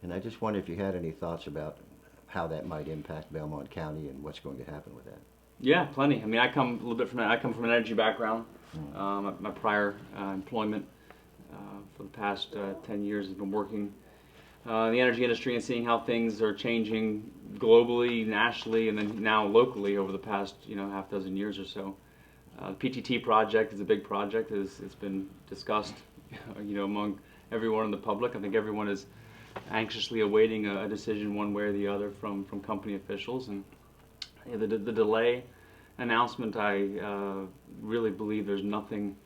And I just wonder if you had any thoughts about how that might impact Belmont County and what's going to happen with that. Yeah, plenty. I mean, I come a little bit from I come from an energy background. Mm. My prior employment for the past 10 years has been working in the energy industry and seeing how things are changing globally, nationally, and then now locally over the past half dozen years or so. The PTT project is a big project. It's been discussed, among everyone in the public. I think everyone is anxiously awaiting a decision one way or the other from company officials. And the delay announcement, I really believe there's nothing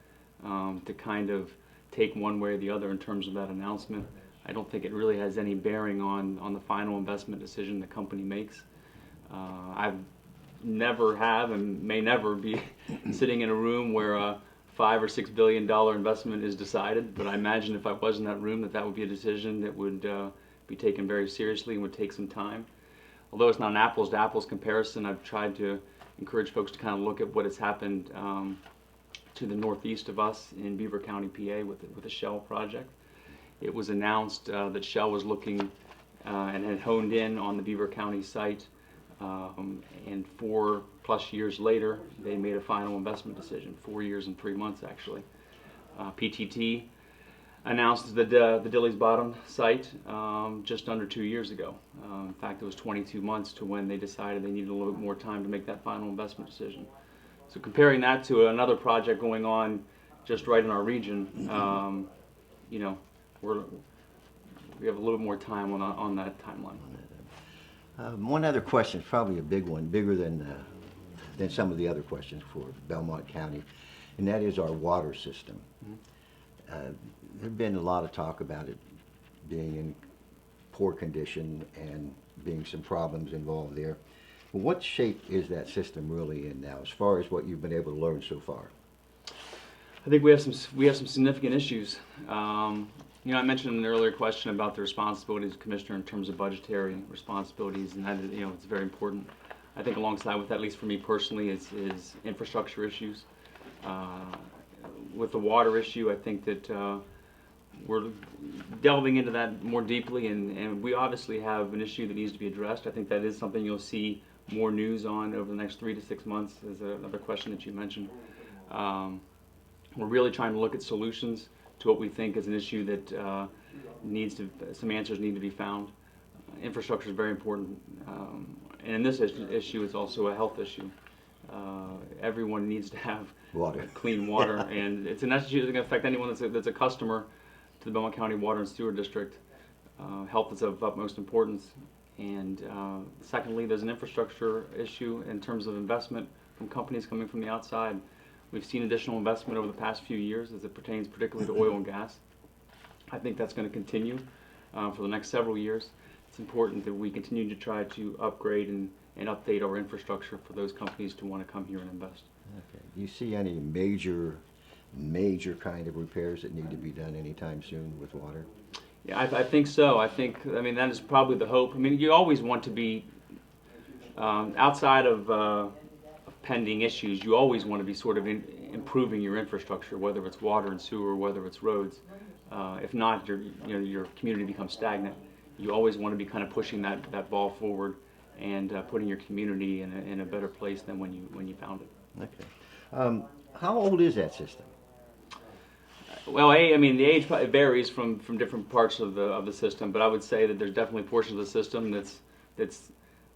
to kind of take one way or the other in terms of that announcement. I don't think it really has any bearing on the final investment decision the company makes. I've never have and may never be sitting in a room where a $5 or $6 billion investment is decided, but I imagine if I was in that room that would be a decision that would be taken very seriously and would take some time. Although it's not an apples to apples comparison, I've tried to encourage folks to kind of look at what has happened to the northeast of us in Beaver County, PA with the Shell project. It was announced that Shell was looking and had honed in on the Beaver County site, and 4+ years later they made a final investment decision, 4 years and 3 months actually. PTT announced the Dilly's Bottom site just under 2 years ago. In fact, it was 22 months to when they decided they needed a little bit more time to make that final investment decision. So comparing that to another project going on just right in our region, we have a little bit more time on that timeline. One other question, probably a big one, bigger than some of the other questions for Belmont County, and that is our water system. Mm-hmm. There's been a lot of talk about it being in poor condition and being some problems involved there. What shape is that system really in now, as far as what you've been able to learn so far? I think we have some significant issues. I mentioned in an earlier question about the responsibilities of the commissioner in terms of budgetary responsibilities, and that is, it's very important. I think alongside with that, at least for me personally, is infrastructure issues. With the water issue, I think that we're delving into that more deeply, and we obviously have an issue that needs to be addressed. I think that is something you'll see more news on over the next 3 to 6 months, is another question that you mentioned. We're really trying to look at solutions to what we think is an issue that some answers need to be found. Infrastructure is very important, and in this issue, it's also a health issue. Everyone needs to have water, clean water, and it's an issue that's going to affect anyone that's a customer to the Belmont County Water and Sewer District. Health is of utmost importance, and secondly, there's an infrastructure issue in terms of investment from companies coming from the outside. We've seen additional investment over the past few years as it pertains particularly to oil and gas. I think that's going to continue for the next several years. It's important that we continue to try to upgrade and update our infrastructure for those companies to want to come here and invest. Okay. Do you see any major kind of repairs that need to be done anytime soon with water? Yeah, I think so. I mean, that is probably the hope. I mean, you always want to be outside of pending issues. You always want to be sort of improving your infrastructure, whether it's water and sewer, whether it's roads. If not, your community becomes stagnant. You always want to be kind of pushing that ball forward and putting your community in a better place than when you found it. Okay. How old is that system? Well, I mean, the age varies from different parts of the system, but I would say that there's definitely portions of the system that's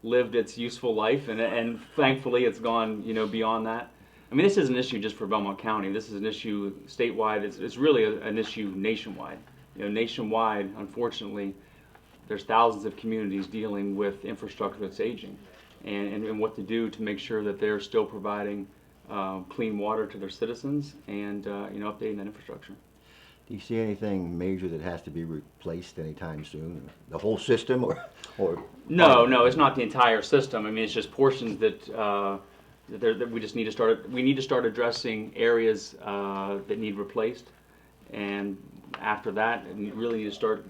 lived its useful life, and thankfully it's gone beyond that. I mean, this is an issue just for Belmont County. This is an issue statewide. It's really an issue nationwide. Nationwide, unfortunately, there's thousands of communities dealing with infrastructure that's aging, and what to do to make sure that they're still providing clean water to their citizens and updating that infrastructure. Do you see anything major that has to be replaced anytime soon? The whole system, or? No, it's not the entire system. I mean, it's just portions that we just need to start. We need to start addressing areas that need replaced, and after that, you really need to start,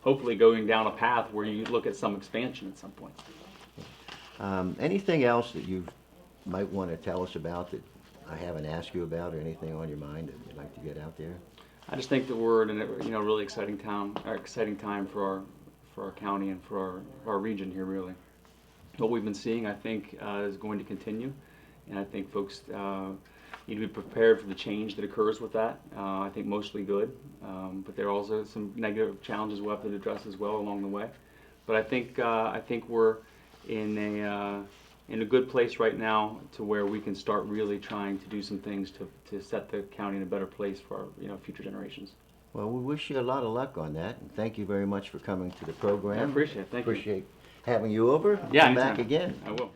hopefully going down a path where you look at some expansion at some point. Anything else that you might want to tell us about that I haven't asked you about, or anything on your mind that you'd like to get out there? I just think that we're in a really exciting time for our county and for our region here, really. What we've been seeing, I think, is going to continue, and I think folks need to be prepared for the change that occurs with that. I think mostly good, but there are also some negative challenges we'll have to address as well along the way. But I think we're in a good place right now to where we can start really trying to do some things to set the county in a better place for our future generations. Well, we wish you a lot of luck on that, and thank you very much for coming to the program. I appreciate it. Thank you. Appreciate having you over. Yeah, Come back anytime. again. I will.